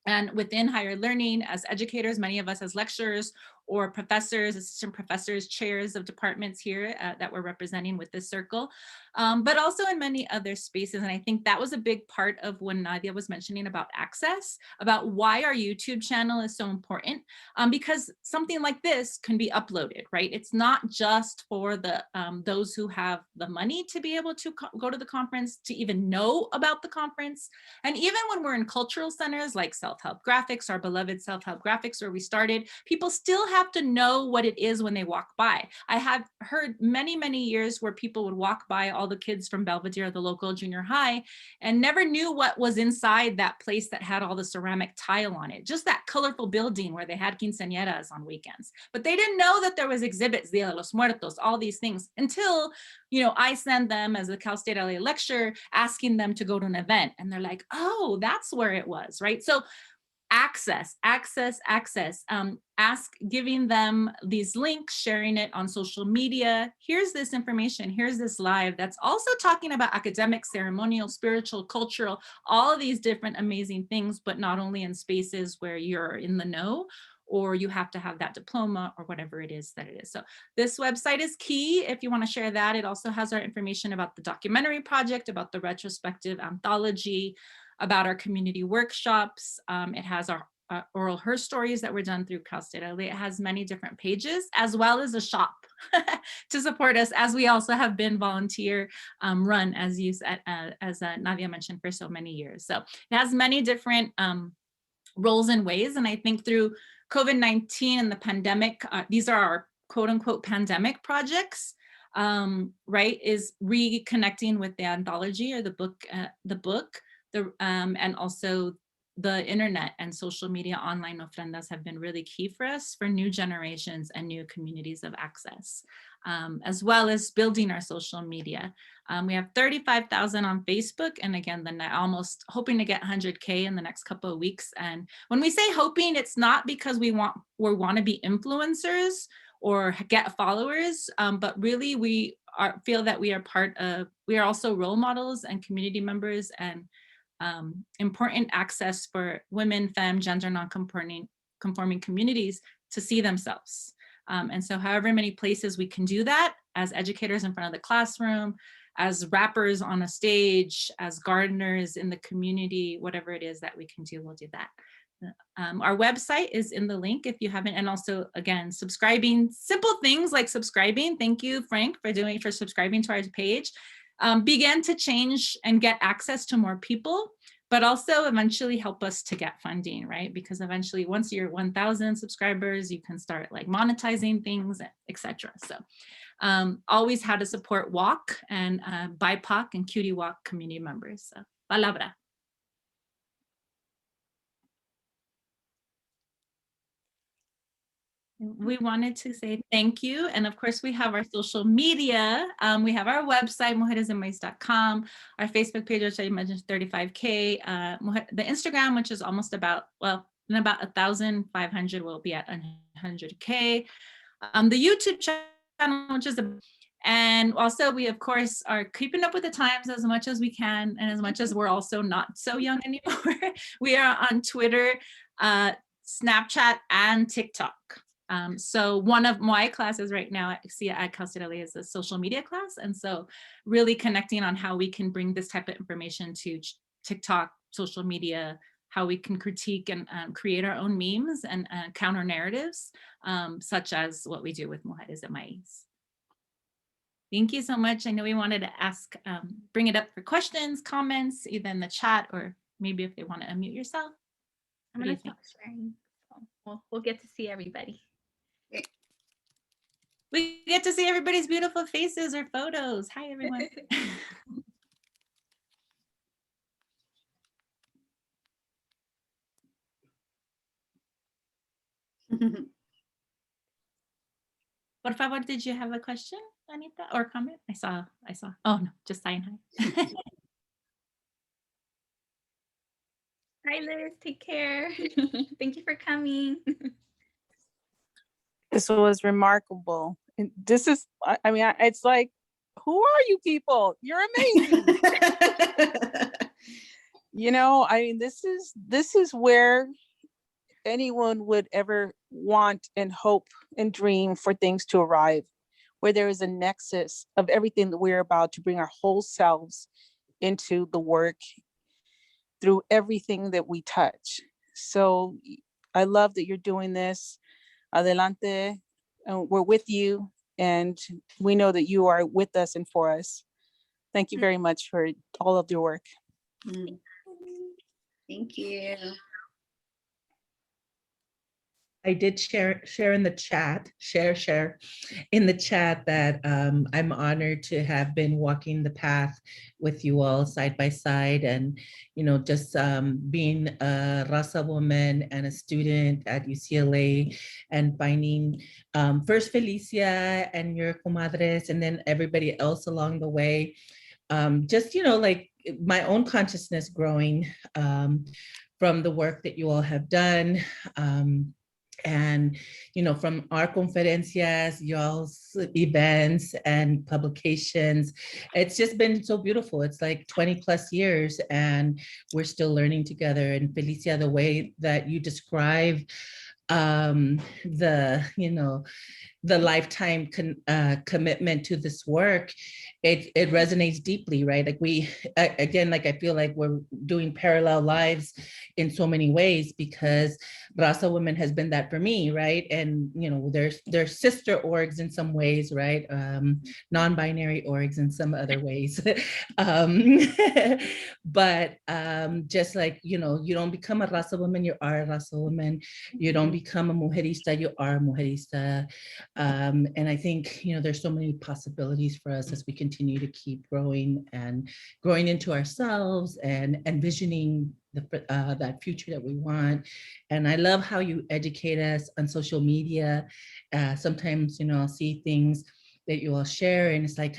And within higher learning, as educators, many of us as lecturers or professors, assistant professors, chairs of departments here that we're representing with this circle, but also in many other spaces. And I think that was a big part of when Nadia was mentioning about access, about why our YouTube channel is so important, because something like this can be uploaded, right? It's not just for the those who have the money to be able to go to the conference, to even know about the conference. And even when we're in cultural centers like Self-Help Graphics, our beloved Self-Help Graphics where we started, people still have to know what it is when they walk by. I have heard many, many years where people would walk by, all the kids from Belvedere, the local junior high, and never knew what was inside that place that had all the ceramic tile on it, just that colorful building where they had quinceañeras on weekends. But they didn't know that there was exhibits, Dia de los Muertos, all these things, until, you know, I send them as a Cal State LA lecturer, asking them to go to an event. And they're like, oh, that's where it was, right? So access, giving them these links, sharing it on social media. Here's this information, here's this live that's also talking about academic, ceremonial, spiritual, cultural, all of these different amazing things, but not only in spaces where you're in the know, or you have to have that diploma or whatever it is that it is. So this website is key if you want to share that. It also has our information about the documentary project, about the retrospective anthology, about our community workshops. It has our oral her stories that were done through Cal State LA. It has many different pages, as well as a shop to support us, as we also have been volunteer run, as Nadia mentioned, for so many years. So it has many different roles and ways. And I think through COVID-19 and the pandemic, these are our quote unquote pandemic projects, right? Is reconnecting with the anthology or the book, and also the internet and social media online ofrendas have been really key for us for new generations and new communities of access, as well as building our social media. We have 35,000 on Facebook, and again, then almost hoping to get 100K in the next couple of weeks. And when we say hoping, it's not because we want to be influencers or get followers, but really we feel that we are also role models and community members and important access for women, femme, gender non-conforming communities to see themselves. And so however many places we can do that, as educators in front of the classroom, as rappers on a stage, as gardeners in the community, whatever it is that we can do, we'll do that. Our website is in the link if you haven't, and also again, subscribing, simple things like subscribing. Thank you, Frank, for subscribing to our page. Begin to change and get access to more people, but also eventually help us to get funding, right? Because eventually once you're 1,000 subscribers, you can start like monetizing things, etc. So always how to support WALK and BIPOC and Cutie Walk community members. So, palabra. We wanted to say thank you. And of course, we have our social media. We have our website, mujeresdemaiz.com, our Facebook page, which I mentioned 35K, the Instagram, which is almost about, well, in about 1,500, we'll be at 100K. The YouTube channel, which is and also we, of course, are keeping up with the times as much as we can. And as much as we're also not so young anymore, we are on Twitter, Snapchat, and TikTok. So one of my classes right now at Cal State LA is a social media class. And so really connecting on how we can bring this type of information to TikTok, social media, how we can critique and create our own memes and counter narratives, such as what we do with Mujeres de Maiz. Thank you so much. I know we wanted to ask, bring it up for questions, comments, either in the chat or maybe if they want to unmute yourself. I'm going to stop sharing. So we'll get to see everybody. We get to see everybody's beautiful faces or photos. Hi, everyone. Por favor, did you have a question, Anita, or comment? I saw. Oh, no, just saying hi. Hi, Liz. Take care. Thank you for coming. This was remarkable. And this is, I mean, it's like, who are you people? You're amazing. You know, I mean, this is where anyone would ever want and hope and dream for things to arrive, where there is a nexus of everything that we're about to bring our whole selves into the work through everything that we touch. So I love that you're doing this. Adelante. We're with you, and we know that you are with us and for us. Thank you very much for all of your work. Thank you. I did share in the chat, share in the chat that I'm honored to have been walking the path with you all side by side, and just being a Raza woman and a student at UCLA, and finding first Felicia and your comadres, and then everybody else along the way. Just like my own consciousness growing from the work that you all have done. And from our conferencias, y'all's events and publications, it's just been so beautiful. It's like 20 plus years and we're still learning together. And Felicia, the way that you describe the lifetime commitment to this work, it resonates deeply, right? Like I feel like we're doing parallel lives in so many ways, because Raza Women has been that for me, right? And there's sister orgs in some ways, right? Non-binary orgs in some other ways. But just like, you don't become a Raza woman, you are a Raza woman. You don't become a mujerista, you are a mujerista. And I think, there's so many possibilities for us as we continue to keep growing into ourselves and envisioning that future that we want. And I love how you educate us on social media. Sometimes, I'll see things that you all share and it's like,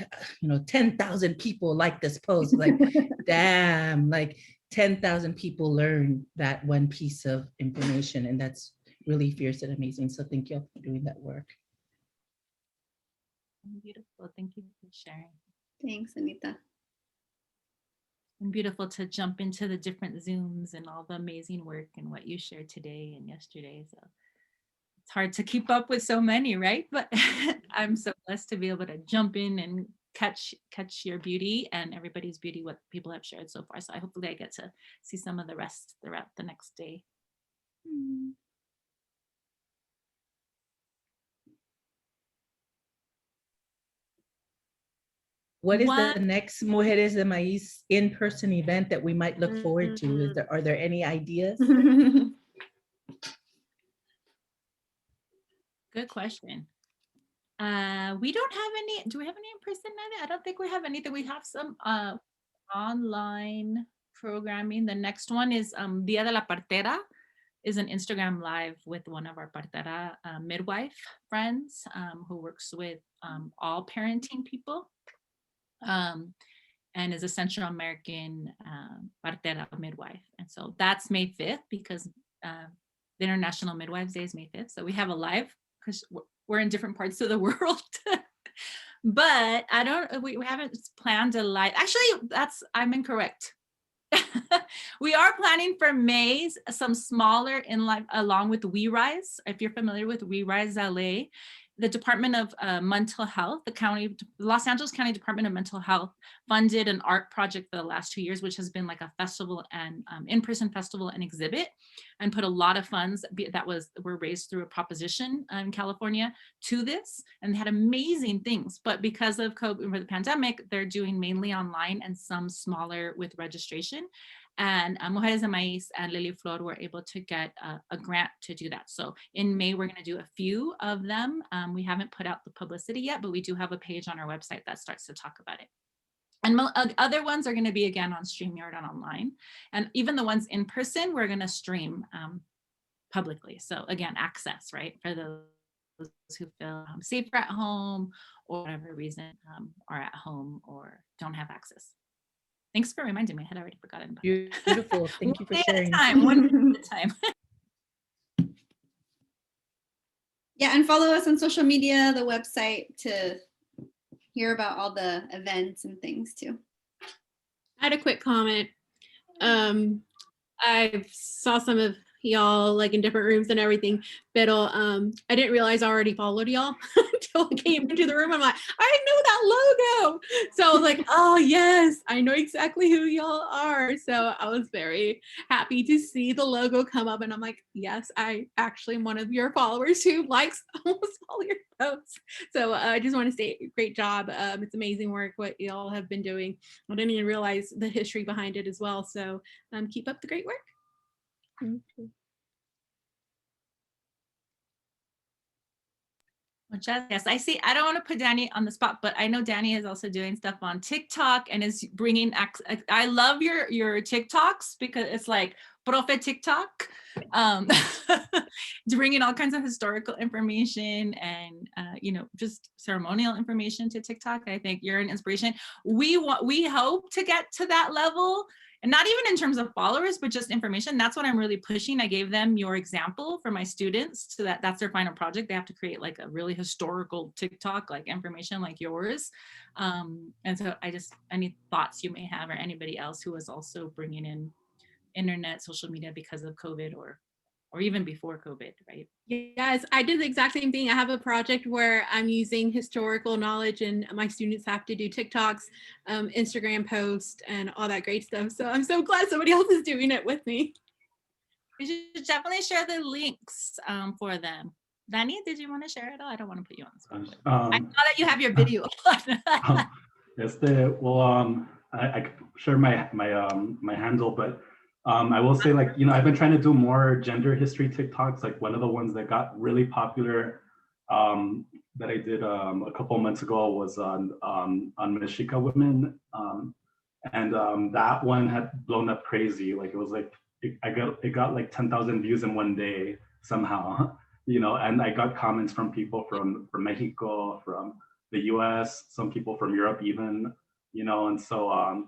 10,000 people like this post. Like, damn, like 10,000 people learn that one piece of information. And that's really fierce and amazing. So thank you for doing that work. Beautiful. Thank you for sharing. Thanks, Anita. And beautiful to jump into the different Zooms and all the amazing work and what you shared today and yesterday. So it's hard to keep up with so many, right? But I'm so blessed to be able to jump in and catch your beauty and everybody's beauty, what people have shared so far. So hopefully I get to see some of the rest throughout the next day. What is the next Mujeres de Maiz in-person event that we might look forward to? Are there any ideas? Good question. We don't have any. Do we have any in person, Nadia? I don't think we have anything. We have some online programming. The next one is Dia de la Partera, is an Instagram live with one of our partera midwife friends who works with all parenting people. And is a Central American partera midwife. And so that's May 5th, because the International Midwives Day is May 5th. So we have a live, because we're in different parts of the world. But we haven't planned a live. Actually, I'm incorrect. We are planning for May some smaller in live along with We Rise. If you're familiar with We Rise LA, the Department of Mental Health, the Los Angeles County Department of Mental Health funded an art project for the last 2 years, which has been like a festival and in-person festival and exhibit, and put a lot of funds that were raised through a proposition in California to this, and they had amazing things. But because of COVID, the pandemic, they're doing mainly online and some smaller with registration. And Mujeres de Maiz and Lily Flor were able to get a grant to do that. So in May, we're going to do a few of them. We haven't put out the publicity yet, but we do have a page on our website that starts to talk about it. And other ones are going to be, again, on StreamYard and online. And even the ones in person, we're going to stream publicly. So again, access, right? For those who feel safer at home or whatever reason are at home or don't have access. Thanks for reminding me. I had already forgotten about it. Beautiful. Thank you for sharing. One day at a time. Yeah, and follow us on social media, the website, to hear about all the events and things too. I had a quick comment. I saw some of y'all like in different rooms and everything, but I didn't realize I already followed y'all until I came into the room. I'm like, I know that logo. So I was like, oh yes, I know exactly who y'all are. So I was very happy to see the logo come up, and I'm like, yes, I actually am one of your followers who likes almost all your posts. So I just want to say great job. It's amazing work what y'all have been doing. I didn't even realize the history behind it as well. So keep up the great work. Thank you. Yes, I see. I don't want to put Danny on the spot, but I know Danny is also doing stuff on TikTok and is bringing. I love your TikToks because it's like Profe TikTok, bringing all kinds of historical information and just ceremonial information to TikTok. I think you're an inspiration. We hope to get to that level. And not even in terms of followers, but just information. That's what I'm really pushing. I gave them your example for my students so that's their final project. They have to create like a really historical TikTok, like information like yours. And so any thoughts you may have or anybody else who is also bringing in internet, social media because of COVID or even before COVID, right? Yes, I did the exact same thing. I have a project where I'm using historical knowledge and my students have to do TikToks, Instagram posts, and all that great stuff. So I'm so glad somebody else is doing it with me. You should definitely share the links for them. Danny, did you want to share it all? I don't want to put you on the spot. I saw that you have your video. I could share my handle, but I will say, like, I've been trying to do more gender history TikToks. Like one of the ones that got really popular that I did a couple months ago was on Mexica women, and that one had blown up crazy. Like it was like it got like 10,000 views in one day somehow, and I got comments from people from Mexico, from the US, some people from Europe even, and so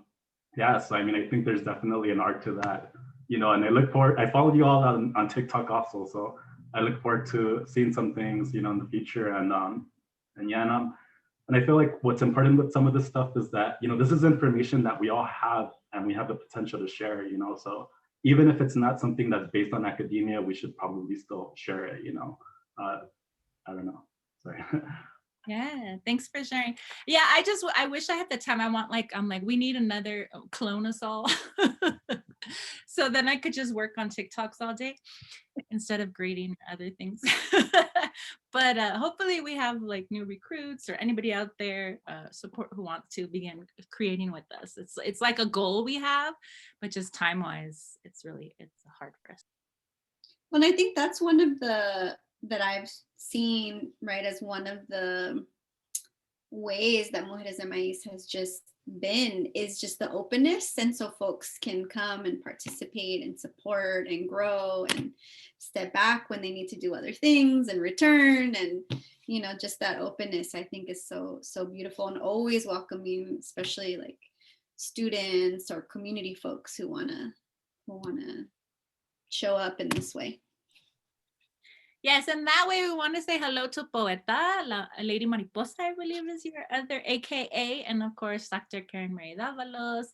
yeah, so I mean, I think there's definitely an art to that, and I followed you all on TikTok also, so I look forward to seeing some things, in the future, and I feel like what's important with some of this stuff is that, this is information that we all have and we have the potential to share, so even if it's not something that's based on academia, we should probably still share it, I don't know, sorry. Yeah, thanks for sharing. Yeah, I wish I had the time. I'm like, we need another clone us all. So then I could just work on TikToks all day instead of grading other things. But hopefully we have like new recruits or anybody out there support who wants to begin creating with us. It's like a goal we have, but just time-wise, it's hard for us. Well, I think that's one of that I've seen, right, as one of the ways that Mujeres de Maiz has just been is just the openness. And so folks can come and participate and support and grow and step back when they need to do other things and return. And, just that openness, I think, is so beautiful and always welcoming, especially like students or community folks who wanna show up in this way. Yes, and that way we want to say hello to Poeta, Lady Mariposa, I believe is your other AKA, and of course, Dr. Karen Marie Davalos,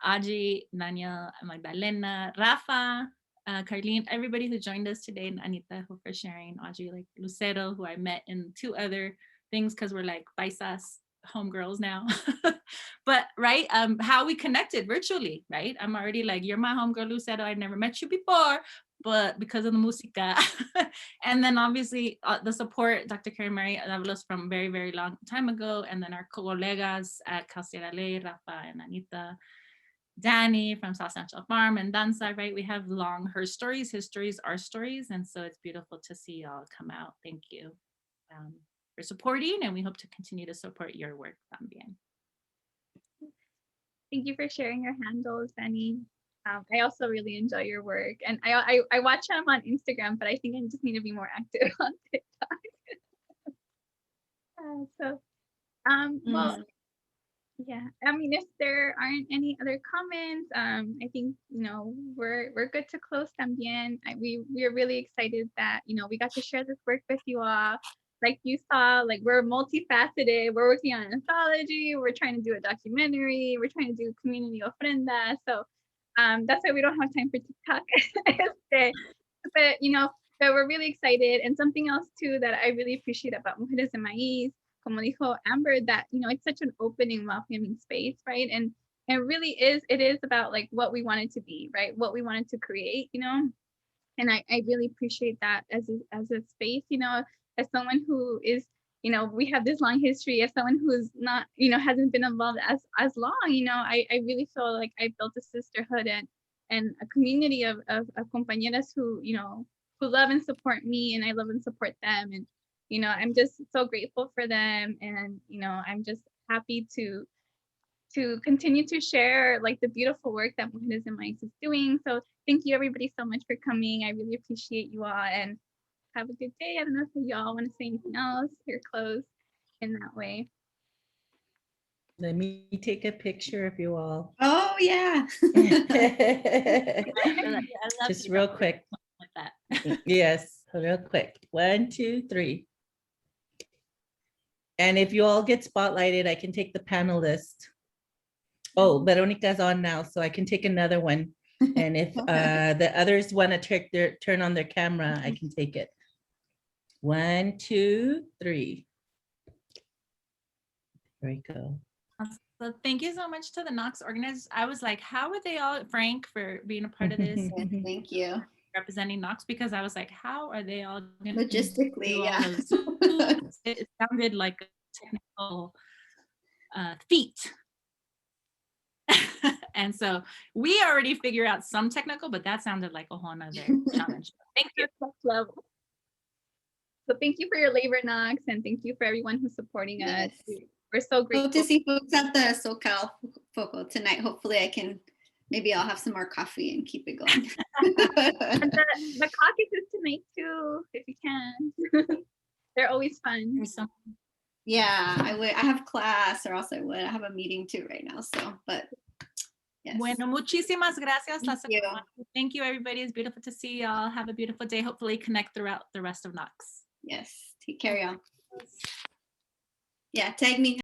Audrey, Nadia, Magdalena, Rafa, Carlene, everybody who joined us today, and Anita, who for sharing, Audrey, like Lucero, who I met in 2 other things because we're like paisas, homegirls now. But right, how we connected virtually, right? I'm already like, you're my homegirl, Lucero. I'd never met you before, but because of the música. And then obviously the support, Dr. Karen Marie Davalos from very, very long time ago. And then our colegas at Cal State LA, Rafa and Anita, Danny from South Central Farm and Danza, right? We have long, her stories, his stories, our stories. And so it's beautiful to see y'all come out. Thank you for supporting, and we hope to continue to support your work también. Thank you for sharing your handles, Danny. I also really enjoy your work, and I watch them on Instagram, but I think I just need to be more active on TikTok. Well, yeah. I mean, if there aren't any other comments, I think we're good to close también. We are really excited that we got to share this work with you all. Like you saw, like we're multifaceted. We're working on an anthology. We're trying to do a documentary. We're trying to do community ofrenda. So That's why we don't have time for TikTok. But we're really excited. And something else too that I really appreciate about Mujeres de Maiz, como dijo Amber, that, it's such an opening, welcoming space, right? And it really is, it is about like what we wanted to be, right? What we wanted to create, and I really appreciate that as a space, as someone who is, we have this long history, as someone who's not, hasn't been involved as long, I really feel like I built a sisterhood and a community of compañeras who, who love and support me, and I love and support them. And, I'm just so grateful for them. And, I'm just happy to continue to share like the beautiful work that Mujeres de Maiz is doing. So thank you everybody so much for coming. I really appreciate you all, and have a good day. I don't know if y'all want to say anything else or close in that way. Let me take a picture of you all. Oh yeah. Just real quick. Like that. Yes, real quick. 1, 2, 3. And if you all get spotlighted, I can take the panelist. Oh, Veronica's on now, so I can take another one. And if the others want to turn on their camera, I can take it. 1, 2, 3. There we go. So thank you so much to the NACCS organizers. I was like, how are they all, Frank, for being a part of this? Thank you. Representing NACCS, because I was like, how are they all going logistically? Yeah. It sounded like a technical feat. And so we already figured out some technical, but that sounded like a whole nother challenge. Thank you. So thank you for your labor, NACCS, and thank you for everyone who's supporting us. We're so grateful. Hope to see folks at the SoCal Foco tonight. Hopefully maybe I'll have some more coffee and keep it going. And the caucus is tonight too, if you can. They're always fun. Yeah, I would. I have class, or else I would. I have a meeting too right now. So, but yes. Bueno, muchísimas gracias. Thank you, everybody. It's beautiful to see y'all. Have a beautiful day. Hopefully connect throughout the rest of NACCS. Yes. Take care, y'all. Yeah, tag me.